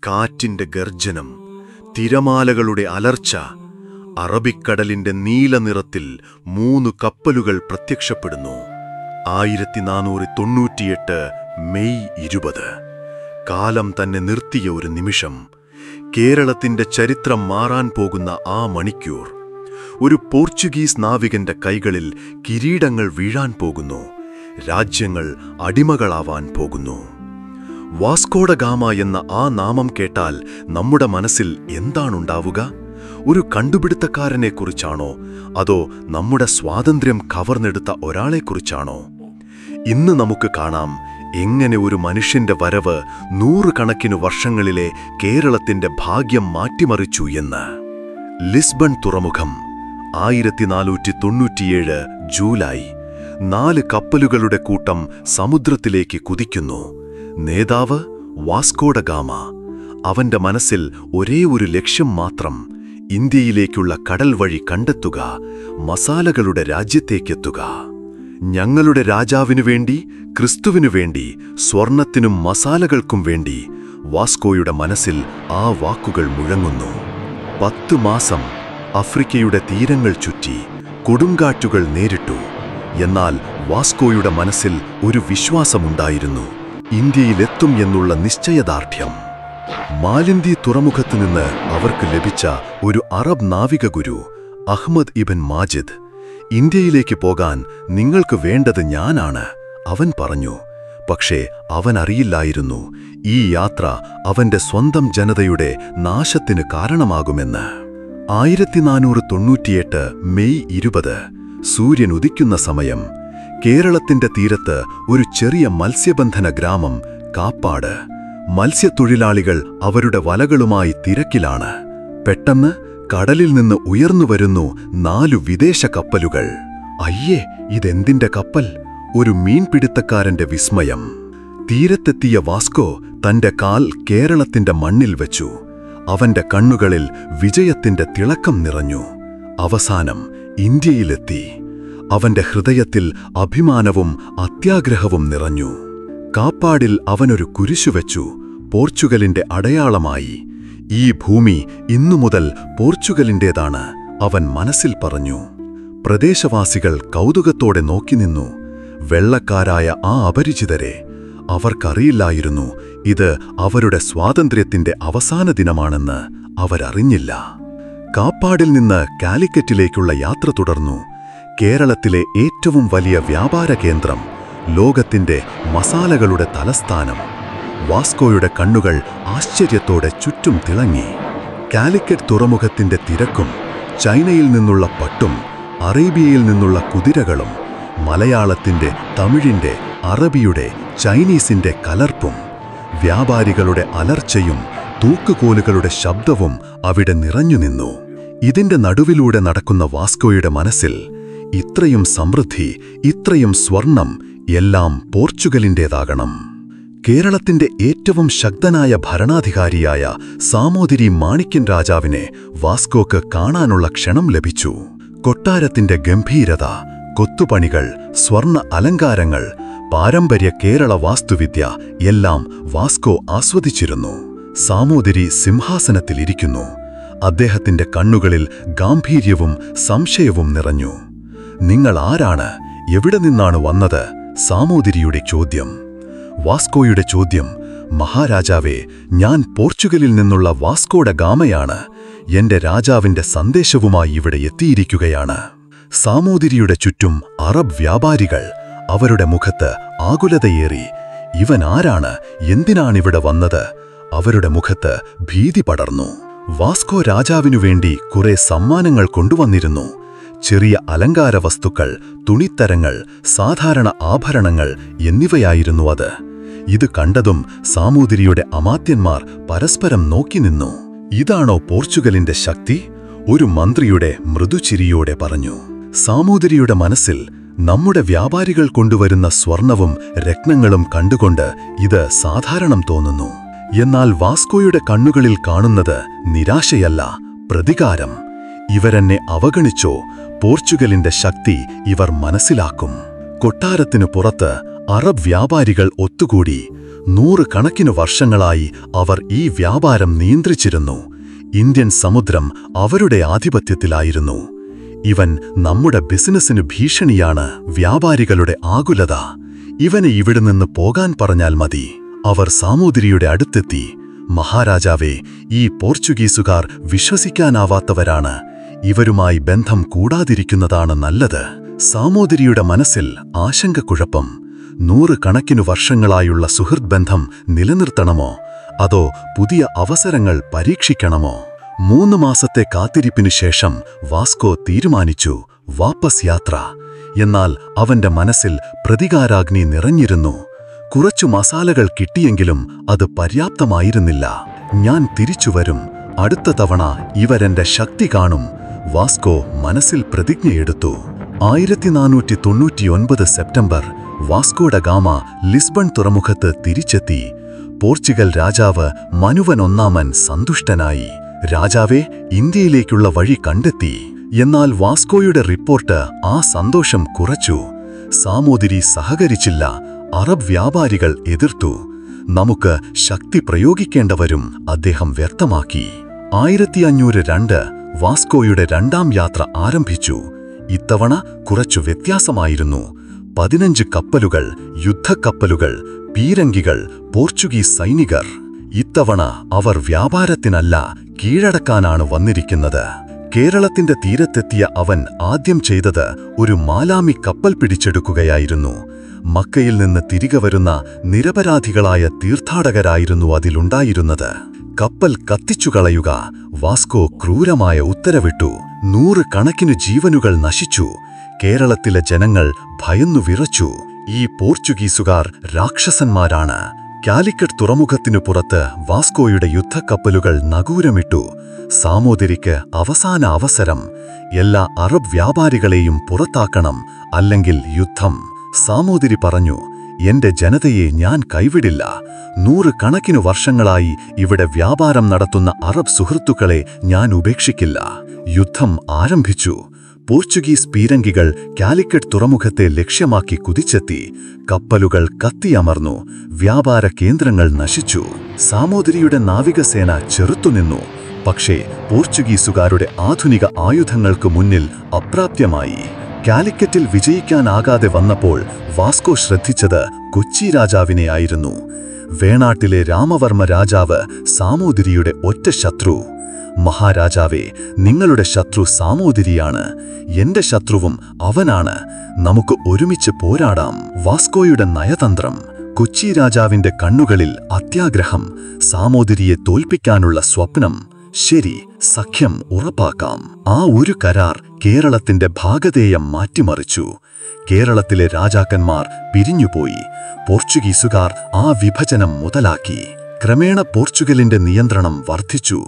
കാറ്റിന്റെ ഗർജനം, തിരമാലകളുടെ അലർച്ച. അറബിക്കടലിന്റെ നീലനിറത്തിൽ 3 കപ്പലുകൾ പ്രത്യക്ഷപ്പെടുന്നു. 1498 മെയ് 20. കാലം തന്നെ നിർത്തിയ ഒരു നിമിഷം. കേരളത്തിന്റെ ചരിത്രം മാറാൻ പോകുന്ന ആ മണിക്കൂർ. ഒരു പോർച്ചുഗീസ് നാവികന്റെ കൈകളിൽ കിരീടങ്ങൾ വീഴാൻ പോകുന്നു. രാജ്യങ്ങൾ അടിമകളാവാൻ പോകുന്നു. വാസ്കോഡ ഗാമ എന്ന ആ നാമം കേട്ടാൽ നമ്മുടെ മനസ്സിൽ എന്താണുണ്ടാവുക? ഒരു കണ്ടുപിടുത്തക്കാരനെക്കുറിച്ചാണോ, അതോ നമ്മുടെ സ്വാതന്ത്ര്യം കവർന്നെടുത്ത ഒരാളെക്കുറിച്ചാണോ? ഇന്ന് നമുക്ക് കാണാം എങ്ങനെ ഒരു മനുഷ്യന്റെ വരവ് 100 കണക്കിന് വർഷങ്ങളിലെ കേരളത്തിന്റെ ഭാഗ്യം മാറ്റിമറിച്ചു എന്ന്. ലിസ്ബൺ തുറമുഖം 1497 ജൂലൈ. 4 കപ്പലുകളുടെ കൂട്ടം സമുദ്രത്തിലേക്ക് കുതിക്കുന്നു. നേതാവ് വാസ്കോഡ ഗാമ. അവന്റെ മനസ്സിൽ ഒരേ ഒരു ലക്ഷ്യം മാത്രം: ഇന്ത്യയിലേക്കുള്ള കടൽ വഴി കണ്ടെത്തുക, മസാലകളുടെ രാജ്യത്തേക്കെത്തുക. ഞങ്ങളുടെ രാജാവിനു വേണ്ടി, ക്രിസ്തുവിനു വേണ്ടി, സ്വർണത്തിനും മസാലകൾക്കും വേണ്ടി വാസ്കോയുടെ മനസ്സിൽ ആ വാക്കുകൾ മുഴങ്ങുന്നു. 10 മാസം ആഫ്രിക്കയുടെ തീരങ്ങൾ ചുറ്റി, കൊടുങ്കാറ്റുകൾ നേരിട്ടു. എന്നാൽ വാസ്കോയുടെ മനസ്സിൽ ഒരു വിശ്വാസമുണ്ടായിരുന്നു: ഇന്ത്യയിലെത്തും എന്നുള്ള നിശ്ചയദാർഢ്യം. മാലിന്തി തുറമുഖത്തുനിന്ന് അവർക്ക് ലഭിച്ച ഒരു അറബ് നാവിക ഗുരു അഹ്മദ് ഇബ്ൻ മാജിദ്. ഇന്ത്യയിലേക്ക് പോകാൻ നിങ്ങൾക്ക് വേണ്ടത് ഞാനാണ്, അവൻ പറഞ്ഞു. പക്ഷേ അവൻ അറിയില്ലായിരുന്നു ഈ യാത്ര അവന്റെ സ്വന്തം ജനതയുടെ നാശത്തിന് കാരണമാകുമെന്ന്. 1498 മെയ് 20. സൂര്യൻ ഉദിക്കുന്ന സമയം. കേരളത്തിന്റെ തീരത്ത് ഒരു ചെറിയ മത്സ്യബന്ധന ഗ്രാമം കാപ്പാട്. മത്സ്യത്തൊഴിലാളികൾ അവരുടെ വലകളുമായി തിരക്കിലാണ്. പെട്ടെന്ന് കടലിൽ നിന്ന് ഉയർന്നുവരുന്നു 4 വിദേശ കപ്പലുകൾ. അയ്യേ, ഇതെന്തിന്റെ കപ്പൽ? ഒരു മീൻപിടുത്തക്കാരന്റെ വിസ്മയം. തീരത്തെത്തിയ വാസ്കോ തന്റെ കാൽ കേരളത്തിന്റെ മണ്ണിൽ വെച്ചു. അവന്റെ കണ്ണുകളിൽ വിജയത്തിന്റെ തിളക്കം നിറഞ്ഞു. അവസാനം ഇന്ത്യയിലെത്തി. അവന്റെ ഹൃദയത്തിൽ അഭിമാനവും അത്യാഗ്രഹവും നിറഞ്ഞു. കാപ്പാടിൽ അവനൊരു കുരിശുവെച്ചു, പോർച്ചുഗലിന്റെ അടയാളമായി. ഈ ഭൂമി ഇന്നുമുതൽ പോർച്ചുഗലിന്റേതാണ്, അവൻ മനസ്സിൽ പറഞ്ഞു. പ്രദേശവാസികൾ കൗതുകത്തോടെ നോക്കിനിന്നു. വെള്ളക്കാരായ ആ അപരിചിതരെ. അവർക്കറിയില്ലായിരുന്നു ഇത് അവരുടെ സ്വാതന്ത്ര്യത്തിന്റെ അവസാന ദിനമാണെന്ന്. അവരറിഞ്ഞില്ല. കാപ്പാടിൽ നിന്ന് കാലിക്കറ്റിലേക്കുള്ള യാത്ര തുടർന്നു. കേരളത്തിലെ ഏറ്റവും വലിയ വ്യാപാര കേന്ദ്രം, ലോകത്തിന്റെ മസാലകളുടെ തലസ്ഥാനം. വാസ്കോയുടെ കണ്ണുകൾ ആശ്ചര്യത്തോടെ ചുറ്റും തിളങ്ങി. കാലിക്കറ്റ് തുറമുഖത്തിന്റെ തിരക്കും, ചൈനയിൽ നിന്നുള്ള പട്ടും, അറേബ്യയിൽ നിന്നുള്ള കുതിരകളും, മലയാളത്തിന്റെ, തമിഴിന്റെ, അറബിയുടെ, ചൈനീസിന്റെ കലർപ്പും, വ്യാപാരികളുടെ അലർച്ചയും തൂക്കുകോലുകളുടെ ശബ്ദവും അവിടെ നിറഞ്ഞുനിന്നു. ഇതിന്റെ നടുവിലൂടെ നടക്കുന്ന വാസ്കോയുടെ മനസ്സിൽ ഇത്രയും സമൃദ്ധി, ഇത്രയും സ്വർണം, എല്ലാം പോർച്ചുഗലിന്റേതാകണം. കേരളത്തിന്റെ ഏറ്റവും ശക്തനായ ഭരണാധികാരിയായ സാമൂതിരി മാണിക്യൻ രാജാവിനെ വാസ്കോക്ക് കാണാനുള്ള ക്ഷണം ലഭിച്ചു. കൊട്ടാരത്തിന്റെ ഗംഭീരത, കൊത്തുപണികൾ, സ്വർണ്ണ അലങ്കാരങ്ങൾ, പാരമ്പര്യ കേരള വാസ്തുവിദ്യ എല്ലാം വാസ്കോ ആസ്വദിച്ചിരുന്നു. സാമൂതിരി സിംഹാസനത്തിലിരിക്കുന്നു. അദ്ദേഹത്തിന്റെ കണ്ണുകളിൽ ഗാംഭീര്യവും സംശയവും നിറഞ്ഞു. നിങ്ങൾ ആരാണ്? എവിടെ നിന്നാണ് വന്നത്? സാമൂതിരിയുടെ ചോദ്യം. വാസ്കോയുടെ ചോദ്യം: മഹാരാജാവേ, ഞാൻ പോർച്ചുഗലിൽ നിന്നുള്ള വാസ്കോഡ ഗാമയാണ്. എന്റെ രാജാവിന്റെ സന്ദേശവുമായി ഇവിടെ എത്തിയിരിക്കുകയാണ്. സാമൂതിരിയുടെ ചുറ്റും അറബ് വ്യാപാരികൾ. അവരുടെ മുഖത്ത് ആകുലതയേറി. ഇവൻ ആരാണ്? എന്തിനാണിവിടെ വന്നത്? അവരുടെ മുഖത്ത് ഭീതി പടർന്നു. വാസ്കോ രാജാവിനു വേണ്ടി കുറെ സമ്മാനങ്ങൾ കൊണ്ടുവന്നിരുന്നു. ചെറിയ അലങ്കാര വസ്തുക്കൾ, തുണിത്തരങ്ങൾ, സാധാരണ ആഭരണങ്ങൾ എന്നിവയായിരുന്നു അത്. ഇത് കണ്ടതും സാമൂതിരിയുടെ അമാത്യന്മാർ പരസ്പരം നോക്കി നിന്നു. ഇതാണോ പോർച്ചുഗലിന്റെ ശക്തി? ഒരു മന്ത്രിയുടെ മൃദുചിരിയോടെ പറഞ്ഞു. സാമൂതിരിയുടെ മനസ്സിൽ നമ്മുടെ വ്യാപാരികൾ കൊണ്ടുവരുന്ന സ്വർണവും രത്നങ്ങളും കണ്ടുകൊണ്ട് ഇത് സാധാരണം തോന്നുന്നു. എന്നാൽ വാസ്കോയുടെ കണ്ണുകളിൽ കാണുന്നത് നിരാശയല്ല, പ്രതികാരം. ഇവരെന്നെ അവഗണിച്ചോ? പോർച്ചുഗലിന്റെ ശക്തി ഇവർ മനസ്സിലാക്കും. കൊട്ടാരത്തിനു പുറത്ത് അറബ് വ്യാപാരികൾ ഒത്തുകൂടി. 100 കണക്കിന് വർഷങ്ങളായി അവർ ഈ വ്യാപാരം നിയന്ത്രിച്ചിരുന്നു. ഇന്ത്യൻ സമുദ്രം അവരുടെ ആധിപത്യത്തിലായിരുന്നു. ഇവൻ നമ്മുടെ ബിസിനസ്സിന് ഭീഷണിയാണ്. വ്യാപാരികളുടെ ആകുലത. ഇവനെ ഇവിടെ നിന്ന് പോകാൻ പറഞ്ഞാൽ മതി. അവർ സാമൂതിരിയുടെ അടുത്തെത്തി. മഹാരാജാവേ, ഈ പോർച്ചുഗീസുകാർ വിശ്വസിക്കാനാവാത്തവരാണ്. ഇവരുമായി ബന്ധം കൂടാതിരിക്കുന്നതാണ് നല്ലത്. സാമൂതിരിയുടെ മനസ്സിൽ ആശങ്കക്കുഴപ്പം. 100 കണക്കിനു വർഷങ്ങളായുള്ള സുഹൃത്ത് ബന്ധം നിലനിർത്തണമോ അതോ പുതിയ അവസരങ്ങൾ പരീക്ഷിക്കണമോ? 3 മാസത്തെ കാത്തിരിപ്പിനു ശേഷം വാസ്കോ തീരുമാനിച്ചു, വാപ്പസ് യാത്ര. എന്നാൽ അവന്റെ മനസ്സിൽ പ്രതികാരാഗ്നി നിറഞ്ഞിരുന്നു. കുറച്ചു മസാലകൾ കിട്ടിയെങ്കിലും അത് പര്യാപ്തമായിരുന്നില്ല. ഞാൻ തിരിച്ചുവരും. അടുത്ത തവണ ഇവരെന്റെ ശക്തി കാണും. വാസ്കോ മനസ്സിൽ പ്രതിജ്ഞയെടുത്തു. 1499 September Vasco da Gama Lisbon തുറമുഖത്ത് തിരിച്ചെത്തി. പോർച്ചുഗൽ രാജാവ് മനുവൻ ഒന്നാമൻ സന്തുഷ്ടനായി. രാജാവേ, ഇന്ത്യയിലേക്കുള്ള വഴി കണ്ടെത്തി. എന്നാൽ വാസ്കോയുടെ റിപ്പോർട്ട് ആ സന്തോഷം കുറച്ചു. സാമൂതിരി സഹകരിച്ചില്ല. അറബ് വ്യാപാരികൾ എതിർത്തു. നമുക്ക് ശക്തി പ്രയോഗിക്കേണ്ടവരും അദ്ദേഹം വ്യക്തമാക്കി. 1502 വാസ്കോയുടെ 2ാം യാത്ര ആരംഭിച്ചു. ഇത്തവണ കുറച്ചു വ്യത്യാസമായിരുന്നു. 15 കപ്പലുകൾ, യുദ്ധക്കപ്പലുകൾ, പീരങ്കികൾ, പോർച്ചുഗീസ് സൈനികർ. ഇത്തവണ അവർ വ്യാപാരത്തിനല്ല, കീഴടക്കാനാണ് വന്നിരിക്കുന്നത്. കേരളത്തിന്റെ തീരത്തെത്തിയ അവൻ ആദ്യം ചെയ്തത് ഒരു മാലാമി കപ്പൽ പിടിച്ചെടുക്കുകയായിരുന്നു. മക്കയിൽ നിന്ന് തിരികെ വരുന്ന നിരപരാധികളായ തീർത്ഥാടകരായിരുന്നു അതിലുണ്ടായിരുന്നത്. കപ്പൽ കത്തിച്ചുകളയുക. വാസ്കോ ക്രൂരമായ ഉത്തരവിട്ടു. 100 കണക്കിന് ജീവനുകൾ നശിച്ചു. കേരളത്തിലെ ജനങ്ങൾ ഭയന്നു വിറച്ചു. ഈ പോർച്ചുഗീസുകാർ രാക്ഷസന്മാരാണ്. കാലിക്കറ്റ് തുറമുഖത്തിനു പുറത്ത് വാസ്കോയുടെ യുദ്ധക്കപ്പലുകൾ നഗൂരമിട്ടു. സാമൂതിരിക്ക് അവസാന അവസരം. എല്ലാ അറബ് വ്യാപാരികളെയും പുറത്താക്കണം, അല്ലെങ്കിൽ യുദ്ധം. സാമൂതിരി പറഞ്ഞു, എന്റെ ജനതയെ ഞാൻ കൈവിടില്ല. 100 കണക്കിനു വർഷങ്ങളായി ഇവിടെ വ്യാപാരം നടത്തുന്ന അറബ് സുഹൃത്തുക്കളെ ഞാൻ ഉപേക്ഷിക്കില്ല. യുദ്ധം ആരംഭിച്ചു. പോർച്ചുഗീസ് പീരങ്കികൾ കാലിക്കറ്റ് തുറമുഖത്തെ ലക്ഷ്യമാക്കി കുതിച്ചെത്തി. കപ്പലുകൾ കത്തിയമർന്നു. വ്യാപാര കേന്ദ്രങ്ങൾ നശിച്ചു. സാമൂതിരിയുടെ നാവികസേന ചെറുത്തുനിന്നു. പക്ഷേ പോർച്ചുഗീസുകാരുടെ ആധുനിക ആയുധങ്ങൾക്ക് മുന്നിൽ അപ്രാപ്യമായി. കാലിക്കറ്റിൽ വിജയിക്കാനാകാതെ വന്നപ്പോൾ വാസ്കോ ശ്രദ്ധിച്ചത് കൊച്ചി രാജാവിനെയായിരുന്നു. വേണാട്ടിലെ രാമവർമ്മ രാജാവ് സാമൂതിരിയുടെ ഒറ്റ ശത്രു. മഹാരാജാവേ, നിങ്ങളുടെ ശത്രു സാമൂതിരിയാണ്. എന്റെ ശത്രുവും അവനാണ്. നമുക്ക് ഒരുമിച്ച് പോരാടാം. വാസ്കോയുടെ നയതന്ത്രം. കൊച്ചി രാജാവിന്റെ കണ്ണുകളിൽ അത്യാഗ്രഹം. സാമൂതിരിയെ തോൽപ്പിക്കാനുള്ള സ്വപ്നം. ശരി, സഖ്യം ഉറപ്പാക്കാം. ആ ഒരു കരാർ കേരളത്തിന്റെ ഭാഗധേയം മാറ്റിമറിച്ചു. കേരളത്തിലെ രാജാക്കന്മാർ പിരിഞ്ഞുപോയി. പോർച്ചുഗീസുകാർ ആ വിഭജനം മുതലാക്കി. ക്രമേണ പോർച്ചുഗലിന്റെ നിയന്ത്രണം വർദ്ധിച്ചു.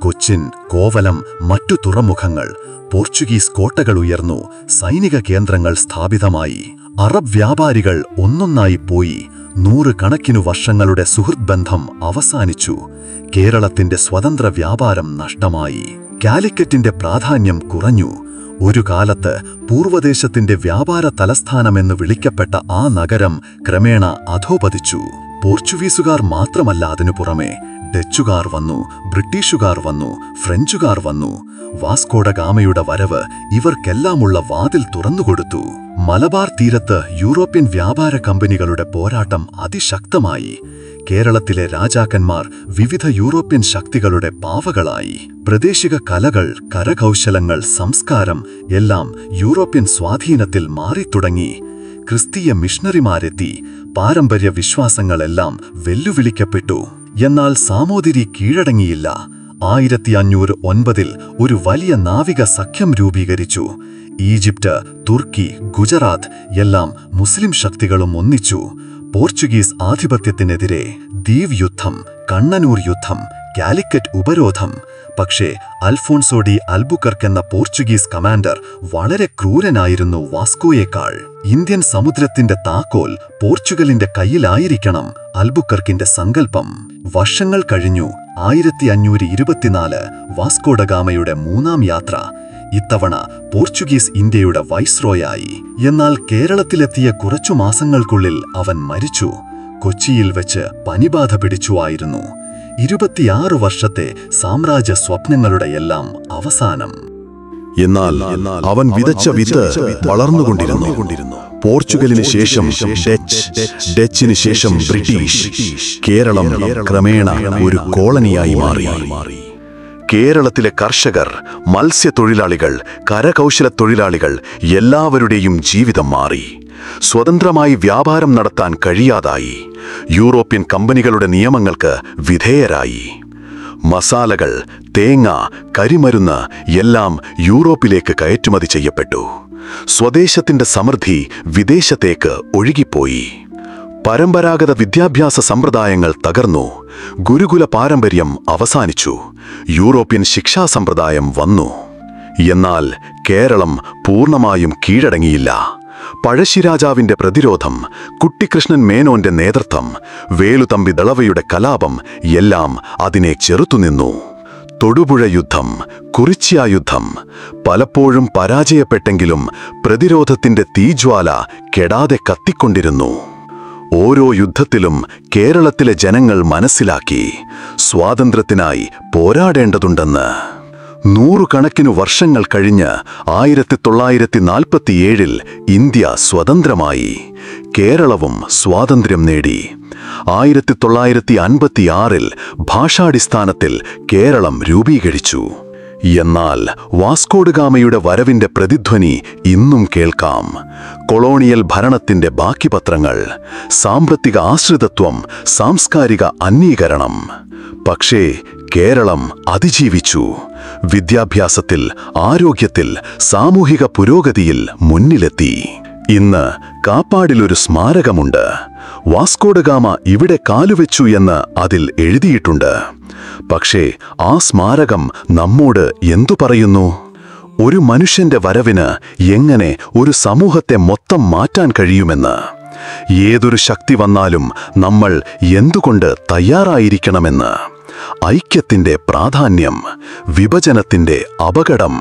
കൊച്ചിൻ, കോവലം, മറ്റു തുറമുഖങ്ങൾ, പോർച്ചുഗീസ് കോട്ടകൾ ഉയർന്നു. സൈനിക കേന്ദ്രങ്ങൾ സ്ഥാപിതമായി. അറബ് വ്യാപാരികൾ ഒന്നൊന്നായി പോയി. 100 കണക്കിനു വർഷങ്ങളുടെ സുഹൃത്ത് ബന്ധം അവസാനിച്ചു. കേരളത്തിന്റെ സ്വതന്ത്ര വ്യാപാരം നഷ്ടമായി. കാലിക്കറ്റിന്റെ പ്രാധാന്യം കുറഞ്ഞു. ഒരു കാലത്ത് പൂർവദേശത്തിന്റെ വ്യാപാര തലസ്ഥാനമെന്ന് വിളിക്കപ്പെട്ട ആ നഗരം ക്രമേണ അധോപതിച്ചു. പോർച്ചുഗീസുകാർ മാത്രമല്ല, അതിനു പുറമെ ഡച്ചുകാർ വന്നു, ബ്രിട്ടീഷുകാർ വന്നു, ഫ്രഞ്ചുകാർ വന്നു. വാസ്കോ ഡ ഗാമയുടെ വരവ് ഇവർക്കെല്ലാമുള്ള വാതിൽ തുറന്നുകൊടുത്തു. മലബാർ തീരത്ത് യൂറോപ്യൻ വ്യാപാര കമ്പനികളുടെ പോരാട്ടം അതിശക്തമായി. കേരളത്തിലെ രാജാക്കന്മാർ വിവിധ യൂറോപ്യൻ ശക്തികളുടെ പാവകളായി. പ്രാദേശിക കലകൾ, കരകൗശലങ്ങൾ, സംസ്കാരം എല്ലാം യൂറോപ്യൻ സ്വാധീനത്തിൽ മാറിത്തുടങ്ങി. ക്രിസ്തീയ മിഷണറിമാരെത്തി. പാരമ്പര്യ വിശ്വാസങ്ങളെല്ലാം വെല്ലുവിളിക്കപ്പെട്ടു. എന്നാൽ സാമൂതിരി കീഴടങ്ങിയില്ല. 1509 ഒരു വലിയ നാവിക സഖ്യം രൂപീകരിച്ചു. ഈജിപ്റ്റ്, തുർക്കി, ഗുജറാത്ത് എല്ലാം മുസ്ലിം ശക്തികളും ഒന്നിച്ചു. പോർച്ചുഗീസ് ആധിപത്യത്തിനെതിരെ ദ്വീപ് യുദ്ധം, കണ്ണനൂർ യുദ്ധം, കാലിക്കറ്റ് ഉപരോധം. പക്ഷേ അൽഫോൺസോ ഡി അൽബുക്കർക്ക് എന്ന പോർച്ചുഗീസ് കമാൻഡർ വളരെ ക്രൂരനായിരുന്നു വാസ്കോയേക്കാൾ. ഇന്ത്യൻ സമുദ്രത്തിന്റെ താക്കോൽ പോർച്ചുഗലിന്റെ കയ്യിലായിരിക്കണം അൽബുക്കർക്കിന്റെ സങ്കല്പം. വർഷങ്ങൾ കഴിഞ്ഞു. 1524 വാസ്കോ ഡ ഗാമയുടെ 3ാം യാത്ര. ഇത്തവണ പോർച്ചുഗീസ് ഇന്ത്യയുടെ വൈസ്രോയായി. എന്നാൽ കേരളത്തിലെത്തിയ കുറച്ചു മാസങ്ങൾക്കുള്ളിൽ അവൻ മരിച്ചു. കൊച്ചിയിൽ വെച്ച് പനിബാധ പിടിച്ചുവായിരുന്നു. 26 വർഷത്തെ സാമ്രാജ്യ സ്വപ്നങ്ങളുടെയെല്ലാം അവസാനം. എന്നാൽ അവൻ വിതച്ച വിത്ത് വളർന്നുകൊണ്ടിരുന്നു. പോർച്ചുഗലിന് ശേഷം ഡച്ചിന് ശേഷം ബ്രിട്ടീഷ്. കേരളം ക്രമേണ ഒരു കോളനിയായി മാറി. കേരളത്തിലെ കർഷകർ, മത്സ്യത്തൊഴിലാളികൾ, കരകൗശല തൊഴിലാളികൾ എല്ലാവരുടെയും ജീവിതം മാറി. സ്വതന്ത്രമായി വ്യാപാരം നടത്താൻ കഴിയാതായി. യൂറോപ്യൻ കമ്പനികളുടെ നിയമങ്ങൾക്ക് വിധേയരായി. മസാലകൾ, തേങ്ങ, കരിമരുന്ന് എല്ലാം യൂറോപ്പിലേക്ക് കയറ്റുമതി ചെയ്യപ്പെട്ടു. സ്വദേശത്തിന്റെ സമൃദ്ധി വിദേശത്തേക്ക് ഒഴുകിപ്പോയി. പരമ്പരാഗത വിദ്യാഭ്യാസ സമ്പ്രദായങ്ങൾ തകർന്നു. ഗുരുകുല പാരമ്പര്യം അവസാനിച്ചു. യൂറോപ്യൻ ശിക്ഷാ സമ്പ്രദായം വന്നു. എന്നാൽ കേരളം പൂർണ്ണമായും കീഴടങ്ങിയില്ല. പഴശ്ശിരാജാവിന്റെ പ്രതിരോധം, കുട്ടിക്കൃഷ്ണൻ മേനോന്റെ നേതൃത്വം, വേലുതമ്പി ദളവയുടെ കലാപം എല്ലാം അതിനെ ചെറുത്തുനിന്നു. തൊടുപുഴ യുദ്ധം, കുറിച്യ യുദ്ധം പലപ്പോഴും പരാജയപ്പെട്ടെങ്കിലും പ്രതിരോധത്തിന്റെ തീജ്വാല കെടാതെ കത്തിക്കൊണ്ടിരുന്നു. ഓരോ യുദ്ധത്തിലും കേരളത്തിലെ ജനങ്ങൾ മനസ്സിലാക്കി, സ്വാതന്ത്ര്യത്തിനായി പോരാടേണ്ടതുണ്ടെന്ന്. നൂറുകണക്കിനു വർഷങ്ങൾ കഴിഞ്ഞ് 1947 ഇന്ത്യ സ്വതന്ത്രമായി. കേരളവും സ്വാതന്ത്ര്യം നേടി. 1956 ഭാഷാടിസ്ഥാനത്തിൽ കേരളം രൂപീകരിച്ചു. എന്നാൽ വാസ്കോഡഗാമയുടെ വരവിന്റെ പ്രതിധ്വനി ഇന്നും കേൾക്കാം. കൊളോണിയൽ ഭരണത്തിന്റെ ബാക്കിപത്രങ്ങൾ, സാമ്പത്തിക ആശ്രിതത്വം, സാംസ്കാരിക അന്യീകരണം. പക്ഷേ കേരളം അതിജീവിച്ചു. വിദ്യാഭ്യാസത്തിൽ, ആരോഗ്യത്തിൽ, സാമൂഹിക പുരോഗതിയിൽ മുന്നിലെത്തി. ഇന്ന് കാപ്പാടിലൊരു സ്മാരകമുണ്ട്. വാസ്കോഡഗാമ ഇവിടെ കാലുവെച്ചു എന്ന് അതിൽ എഴുതിയിട്ടുണ്ട്. പക്ഷേ ആ സ്മാരകം നമ്മോട് എന്തു പറയുന്നു? ഒരു മനുഷ്യന്റെ വരവിന് എങ്ങനെ ഒരു സമൂഹത്തെ മൊത്തം മാറ്റാൻ കഴിയുമെന്ന്. ഏതൊരു ശക്തി വന്നാലും നമ്മൾ എന്തുകൊണ്ട് തയ്യാറായിരിക്കണമെന്ന്. ഐക്യത്തിന്റെ പ്രാധാന്യം, വിഭജനത്തിന്റെ അപകടം.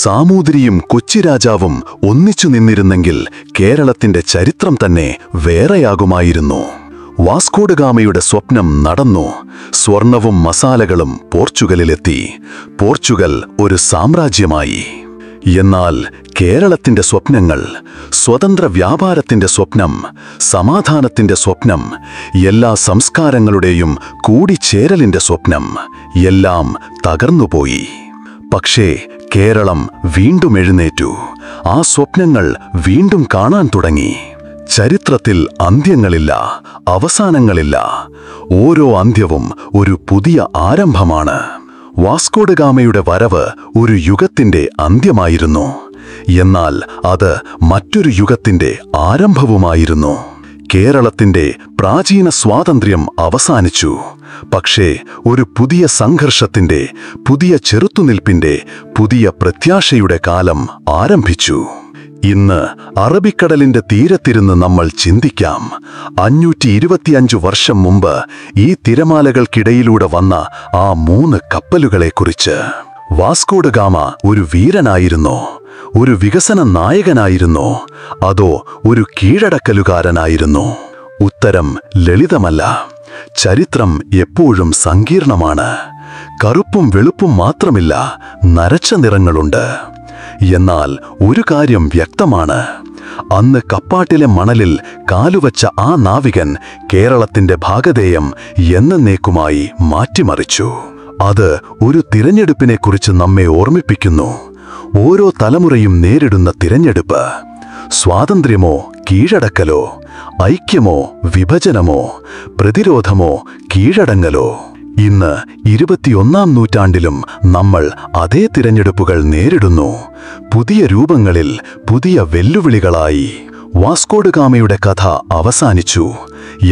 സാമൂതിരിയും കൊച്ചിരാജാവും ഒന്നിച്ചു നിന്നിരുന്നെങ്കിൽ കേരളത്തിന്റെ ചരിത്രം തന്നെ വേറെയാകുമായിരുന്നു. വാസ്കോഡഗാമയുടെ സ്വപ്നം നടന്നു. സ്വർണവും മസാലകളും പോർച്ചുഗലിലെത്തി. പോർച്ചുഗൽ ഒരു സാമ്രാജ്യമായി. എന്നാൽ കേരളത്തിന്റെ സ്വപ്നങ്ങൾ, സ്വതന്ത്ര വ്യാപാരത്തിന്റെ സ്വപ്നം, സമാധാനത്തിന്റെ സ്വപ്നം, എല്ലാ സംസ്കാരങ്ങളുടെയും കൂടിച്ചേരലിന്റെ സ്വപ്നം എല്ലാം തകർന്നുപോയി. പക്ഷേ കേരളം വീണ്ടും എഴുന്നേറ്റു. ആ സ്വപ്നങ്ങൾ വീണ്ടും കാണാൻ തുടങ്ങി. ചരിത്രത്തിൽ അന്ത്യങ്ങളില്ല, അവസാനങ്ങളില്ല. ഓരോ അന്ത്യവും ഒരു പുതിയ ആരംഭമാണ്. വാസ്കോഡഗാമയുടെ വരവ് ഒരു യുഗത്തിന്റെ അന്ത്യമായിരുന്നു. എന്നാൽ അത് മറ്റൊരു യുഗത്തിന്റെ ആരംഭവുമായിരുന്നു. കേരളത്തിന്റെ പ്രാചീന സ്വാതന്ത്ര്യം അവസാനിച്ചു. പക്ഷേ ഒരു പുതിയ സംഘർഷത്തിന്റെ, പുതിയ ചെറുത്തുനിൽപ്പിന്റെ, പുതിയ പ്രത്യാശയുടെ കാലം ആരംഭിച്ചു. ഇന്ന് അറബിക്കടലിന്റെ തീരത്തിരുന്ന് നമ്മൾ ചിന്തിക്കാം. 525 വർഷം മുമ്പ് ഈ തിരമാലകൾക്കിടയിലൂടെ വന്ന ആ 3 കപ്പലുകളെക്കുറിച്ച്. വാസ്കോഡഗാമ ഒരു വീരനായിരുന്നോ? ഒരു വികസന നായകനായിരുന്നോ? അതോ ഒരു കീഴടക്കലുകാരനായിരുന്നോ? ഉത്തരം ലളിതമല്ല. ചരിത്രം എപ്പോഴും സങ്കീർണമാണ്. കറുപ്പും വെളുപ്പും മാത്രമില്ല, നരച്ച നിറങ്ങളുണ്ട്. എന്നാൽ ഒരു കാര്യം വ്യക്തമാണ്. അന്ന് കപ്പാട്ടിലെ മണലിൽ കാലുവച്ച ആ നാവികൻ കേരളത്തിന്റെ ഭാഗധേയം എന്നേക്കുമായി മാറ്റിമറിച്ചു. അത് ഒരു തിരഞ്ഞെടുപ്പിനെക്കുറിച്ച് നമ്മെ ഓർമ്മിപ്പിക്കുന്നു. ഓരോ തലമുറയും നേരിടുന്ന തിരഞ്ഞെടുപ്പ്. സ്വാതന്ത്ര്യമോ കീഴടക്കലോ, ഐക്യമോ വിഭജനമോ, പ്രതിരോധമോ കീഴടങ്ങലോ. ഇന്ന് 21ാം നൂറ്റാണ്ടിലും നമ്മൾ അതേ തിരഞ്ഞെടുപ്പുകൾ നേരിടുന്നു. പുതിയ രൂപങ്ങളിൽ, പുതിയ വെല്ലുവിളികളായി. വാസ്കോഡഗാമയുടെ കഥ അവസാനിച്ചു.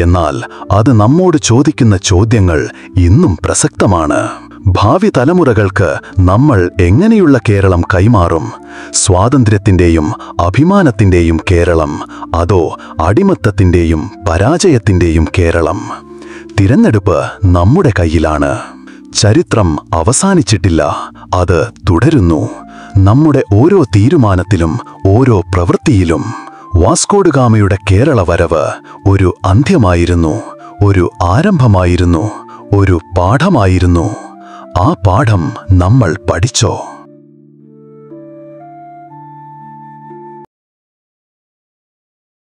എന്നാൽ അത് നമ്മോട് ചോദിക്കുന്ന ചോദ്യങ്ങൾ ഇന്നും പ്രസക്തമാണ്. ഭാവി തലമുറകൾക്ക് നമ്മൾ എങ്ങനെയുള്ള കേരളം കൈമാറും? സ്വാതന്ത്ര്യത്തിന്റെയും അഭിമാനത്തിന്റെയും കേരളം, അതോ അടിമത്തത്തിന്റെയും പരാജയത്തിന്റെയും കേരളം? തിരഞ്ഞെടുപ്പ് നമ്മുടെ കയ്യിലാണ്. ചരിത്രം അവസാനിച്ചിട്ടില്ല, അത് തുടരുന്നു. നമ്മുടെ ഓരോ തീരുമാനത്തിലും ഓരോ പ്രവൃത്തിയിലും വാസ്കോഡ ഗാമയുടെ കേരള വരവ് ഒരു അന്ത്യമായിരുന്നു, ഒരു ആരംഭമായിരുന്നു, ഒരു പാഠമായിരുന്നു. ആ പാഠം നമ്മൾ പഠിച്ചോ?